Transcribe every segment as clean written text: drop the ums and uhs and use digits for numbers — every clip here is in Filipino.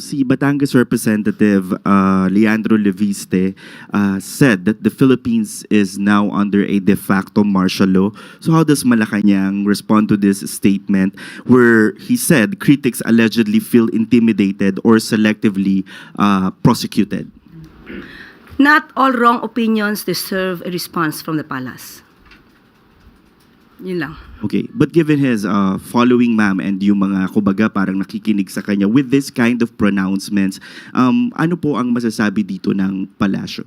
Si Batangas Representative Leandro Leviste said that the Philippines is now under a de facto martial law. So how does Malacanang respond to this statement where he said critics allegedly feel intimidated or selectively prosecuted? Not all wrong opinions deserve a response from the palace. Yun lang. Okay, but given his following, ma'am, and yung mga kubaga parang nakikinig sa kanya with this kind of pronouncements, ano po ang masasabi dito ng palasyo?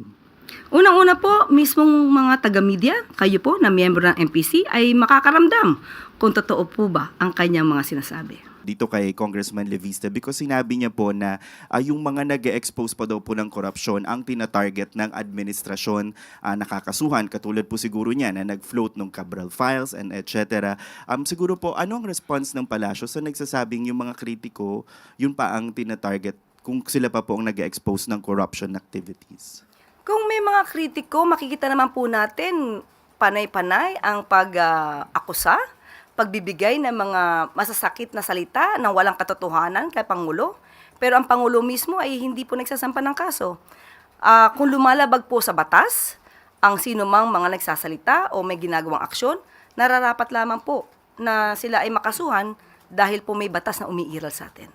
Unang-una po, mismong mga taga-media, kayo po na miyembro ng MPC ay makakaramdam kung totoo po ba ang kanyang mga sinasabi. Dito kay Congressman Leviste because sinabi niya po na yung mga nag-expose pa daw po ng korupsyon ang tina-target ng administrasyon nakakasuhan. Katulad po siguro niya na nag-float ng Cabral Files and etc. Siguro po, ano ang response ng palasyo sa nagsasabing yung mga kritiko, yun pa ang tina-target kung sila pa po ang nag-expose ng corruption activities? Kung may mga kritiko, makikita naman po natin panay-panay ang pag-akusa, pagbibigay ng mga masasakit na salita na walang katotohanan kay Pangulo. Pero ang Pangulo mismo ay hindi po nagsasampa ng kaso. Kung lumalabag po sa batas, ang sino mang mga nagsasalita o may ginagawang aksyon, nararapat lamang po na sila ay makasuhan dahil po may batas na umiiral sa atin.